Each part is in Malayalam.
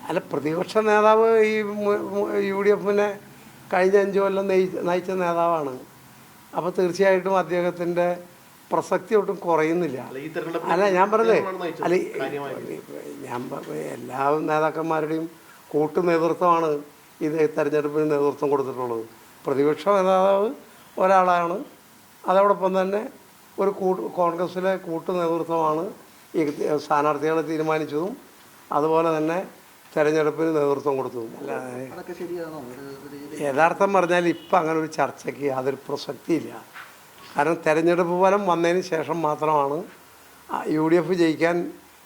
അല്ല, പ്രതിപക്ഷ നേതാവ് ഈ യു ഡി എഫിനെ കഴിഞ്ഞ 5 കൊല്ലം നയിച്ച നേതാവാണ്. അപ്പോൾ തീർച്ചയായിട്ടും അദ്ദേഹത്തിൻ്റെ പ്രസക്തി ഒട്ടും കുറയുന്നില്ല. അല്ല, ഞാൻ പറഞ്ഞേ, അല്ല, ഞാൻ എല്ലാ നേതാക്കന്മാരുടെയും കൂട്ടു നേതൃത്വമാണ് ഇത് തെരഞ്ഞെടുപ്പിന് നേതൃത്വം കൊടുത്തിട്ടുള്ളത്. പ്രതിപക്ഷ നേതാവ് ഒരാളാണ്, അതോടൊപ്പം തന്നെ ഒരു കോൺഗ്രസ്സിലെ കൂട്ടു നേതൃത്വമാണ് ഈ സ്ഥാനാർത്ഥികളെ തീരുമാനിച്ചതും അതുപോലെ തന്നെ തെരഞ്ഞെടുപ്പിന് നേതൃത്വം കൊടുത്തതും. അല്ലാതെ യഥാർത്ഥം പറഞ്ഞാൽ ഇപ്പം അങ്ങനെ ഒരു ചർച്ചയ്ക്ക് യാതൊരു പ്രസക്തിയില്ല. കാരണം തെരഞ്ഞെടുപ്പ് ഫലം വന്നതിന് ശേഷം മാത്രമാണ് UDF ജയിക്കാൻ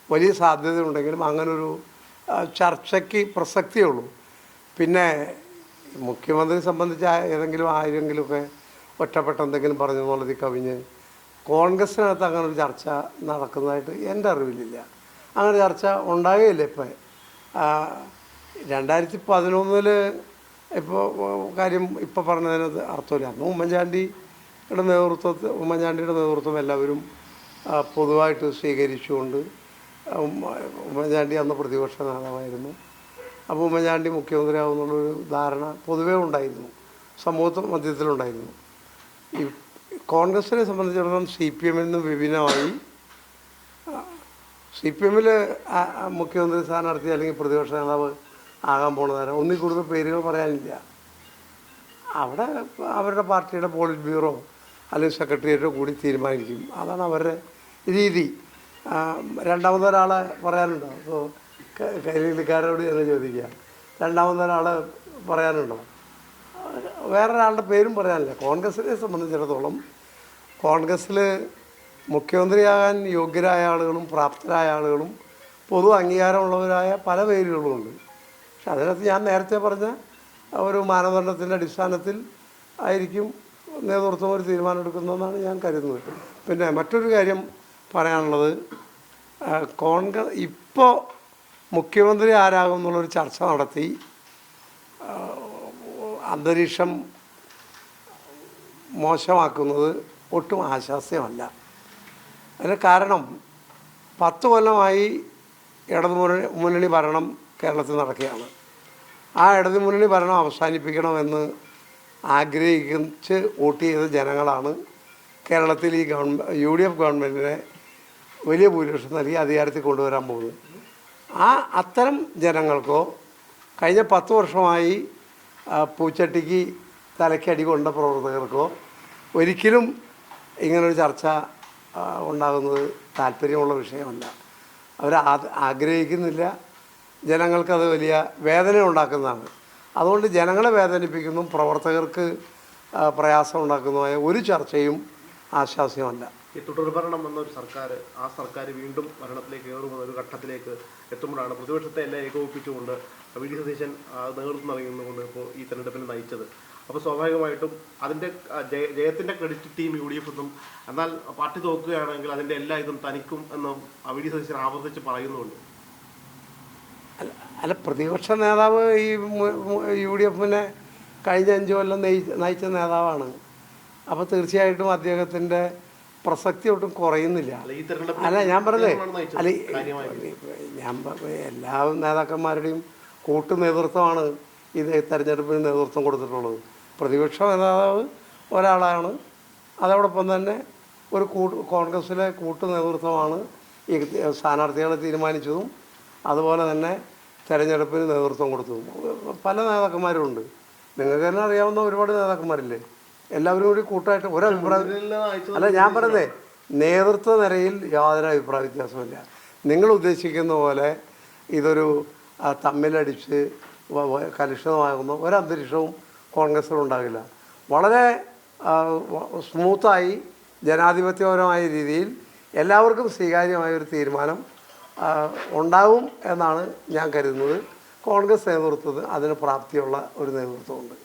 വലിയ സാധ്യതയുണ്ടെങ്കിലും അങ്ങനൊരു ചർച്ചയ്ക്ക് പ്രസക്തിയുള്ളൂ. പിന്നെ മുഖ്യമന്ത്രിയെ സംബന്ധിച്ച് ആരെങ്കിലുമൊക്കെ ഒറ്റപ്പെട്ട എന്തെങ്കിലും പറഞ്ഞു എന്നുള്ളതിൽ കവിഞ്ഞ് കോൺഗ്രസിനകത്ത് അങ്ങനെ ഒരു ചർച്ച നടക്കുന്നതായിട്ട് എൻ്റെ അറിവിലില്ല. അങ്ങനെ ചർച്ച ഉണ്ടാകുകയില്ല. ഇപ്പം 2011 ഇപ്പോൾ കാര്യം ഇപ്പോൾ പറഞ്ഞതിനകത്ത് അർത്ഥമില്ല. അന്ന് ഉമ്മൻചാണ്ടിയുടെ നേതൃത്വം എല്ലാവരും പൊതുവായിട്ട് സ്വീകരിച്ചുകൊണ്ട് ഉമ്മൻചാണ്ടി അന്ന് പ്രതിപക്ഷ നേതാവായിരുന്നു. അപ്പോൾ ഉമ്മൻചാണ്ടി മുഖ്യമന്ത്രിയാവുന്നുള്ളൊരു ധാരണ പൊതുവേ ഉണ്ടായിരുന്നു, സമൂഹ മധ്യത്തിലുണ്ടായിരുന്നു. ഈ കോൺഗ്രസിനെ സംബന്ധിച്ചിടത്തോളം CPM നിന്ന് വിഭിന്നമായി CPM-ൽ മുഖ്യമന്ത്രി സ്ഥാനാർത്ഥി അല്ലെങ്കിൽ പ്രതിപക്ഷ നേതാവ് ആകാൻ പോകുന്നതാണ്. ഒന്നിൽ കൂടുതൽ പേരുകൾ പറയാനില്ല. അവിടെ അവരുടെ പാർട്ടിയുടെ പോളിറ്റ് ബ്യൂറോ അല്ലെങ്കിൽ സെക്രട്ടേറിയറ്റോ കൂടി തീരുമാനിക്കും. അതാണ് അവരുടെ രീതി. രണ്ടാമതൊരാളെ പറയാനുണ്ടോ? അപ്പോൾ കൈലിക്കാരോട് എന്ന് ചോദിക്കുക, രണ്ടാമതൊരാളെ പറയാനുണ്ടോ? വേറൊരാളുടെ പേരും പറയാനില്ല. കോൺഗ്രസിനെ സംബന്ധിച്ചിടത്തോളം കോൺഗ്രസ്സിൽ മുഖ്യമന്ത്രിയാകാൻ യോഗ്യരായ ആളുകളും പ്രാപ്തരായ ആളുകളും പൊതു അംഗീകാരമുള്ളവരായ പല പേരുകളുമുണ്ട്. പക്ഷെ അതിനകത്ത് ഞാൻ നേരത്തെ പറഞ്ഞ ഒരു മാനദണ്ഡത്തിൻ്റെ അടിസ്ഥാനത്തിൽ ആയിരിക്കും നേതൃത്വം ഒരു തീരുമാനമെടുക്കുന്നതെന്നാണ് ഞാൻ കരുതുന്നത്. പിന്നെ മറ്റൊരു കാര്യം പറയാനുള്ളത്, കോൺഗ്രസ് ഇപ്പോൾ മുഖ്യമന്ത്രി ആരാകും എന്നുള്ളൊരു ചർച്ച നടത്തി അന്തരീക്ഷം മോശമാക്കുന്നത് ഒട്ടും ആശാസ്യമല്ല. അതിന് കാരണം 10 കൊല്ലമായി ഇടതുമുന്നണി ഭരണം കേരളത്തിൽ നടക്കുകയാണ്. ആ ഇടതുമുന്നണി ഭരണം അവസാനിപ്പിക്കണമെന്ന് ആഗ്രഹിച്ച് വോട്ട് ചെയ്ത ജനങ്ങളാണ് കേരളത്തിൽ ഈ UDF ഗവൺമെൻറ്റിനെ വലിയ ഭൂരിപക്ഷം നൽകി അധികാരത്തിൽ കൊണ്ടുവരാൻ പോകുന്നത്. അത്തരം ജനങ്ങൾക്കോ കഴിഞ്ഞ 10 വർഷമായി പൂച്ചട്ടിക്ക് തലയ്ക്കടി കൊണ്ട പ്രവർത്തകർക്കോ ഒരിക്കലും ഇങ്ങനൊരു ചർച്ച ഉണ്ടാകുന്നത് താല്പര്യമുള്ള വിഷയമല്ല. അവർ ആഗ്രഹിക്കുന്നില്ല. ജനങ്ങൾക്കത് വലിയ വേദന ഉണ്ടാക്കുന്നതാണ്. അതുകൊണ്ട് ജനങ്ങളെ വേദനിപ്പിക്കുന്നതും പ്രവർത്തകർക്ക് പ്രയാസം ഉണ്ടാക്കുന്നതുമായ ഒരു ചർച്ചയും ആശാസ്യമല്ല. ഈ തുടർഭരണം എന്നൊരു സർക്കാർ, ആ സർക്കാർ വീണ്ടും ഭരണത്തിലേക്ക് കയറുമെന്ന ഒരു ഘട്ടത്തിലേക്ക് എത്തുമ്പോഴാണ് പ്രതിപക്ഷത്തെ എല്ലാം ഏകോപിപ്പിച്ചുകൊണ്ട് VD സതീശൻ നേതൃത്വം നൽകുന്നതുകൊണ്ട് ഇപ്പോൾ ഈ തെരഞ്ഞെടുപ്പിനെ നയിച്ചത്. അപ്പോൾ സ്വാഭാവികമായിട്ടും അതിൻ്റെ ജയത്തിൻ്റെ ക്രെഡിറ്റ് ടീം UDF എന്നും, എന്നാൽ പാർട്ടി തോക്കുകയാണെങ്കിൽ അതിൻ്റെ എല്ലാ ഇതും തനിക്കും എന്നും VD സതീശൻ ആവർത്തിച്ച് പറയുന്നുണ്ട്. അല്ല, പ്രതിപക്ഷ നേതാവ് ഈ UDF-നെ കഴിഞ്ഞ 5 കൊല്ലം നയിച്ച നേതാവാണ്. അപ്പോൾ തീർച്ചയായിട്ടും അദ്ദേഹത്തിൻ്റെ പ്രസക്തി ഒട്ടും കുറയുന്നില്ല. അല്ല, ഞാൻ പറഞ്ഞേ, അല്ല, എല്ലാ നേതാക്കന്മാരുടെയും കൂട്ടു നേതൃത്വമാണ് ഇത് തെരഞ്ഞെടുപ്പിന് നേതൃത്വം കൊടുത്തിട്ടുള്ളത്. പ്രതിപക്ഷ നേതാവ് ഒരാളാണ്, അതോടൊപ്പം തന്നെ ഒരു കോൺഗ്രസ്സിലെ കൂട്ടു നേതൃത്വമാണ് ഈ സ്ഥാനാർത്ഥികളെ തീരുമാനിച്ചതും അതുപോലെ തന്നെ തെരഞ്ഞെടുപ്പിന് നേതൃത്വം കൊടുത്തതും. പല നേതാക്കന്മാരുമുണ്ട്, നിങ്ങൾക്ക് തന്നെ അറിയാവുന്ന ഒരുപാട് നേതാക്കന്മാരില്ലേ. എല്ലാവരും കൂടി കൂട്ടായിട്ട് ഒരഭിപ്രായം. അല്ല, ഞാൻ പറഞ്ഞേ, നേതൃത്വ നിരയിൽ യാതൊരു അഭിപ്രായ വ്യത്യാസമില്ല. നിങ്ങൾ ഉദ്ദേശിക്കുന്ന പോലെ ഇതൊരു തമ്മിലടിച്ച് കലുഷിതമാകുന്ന ഒരന്തരീക്ഷവും കോൺഗ്രസ്സിലുണ്ടാകില്ല. വളരെ സ്മൂത്തായി ജനാധിപത്യപരമായ രീതിയിൽ എല്ലാവർക്കും സ്വീകാര്യമായ ഒരു തീരുമാനം ഉണ്ടാകും എന്നാണ് ഞാൻ കരുതുന്നത്. കോൺഗ്രസ് നേതൃത്വത്തിന് അതിന് പ്രാപ്തിയുള്ള ഒരു നേതൃത്വമുണ്ട്.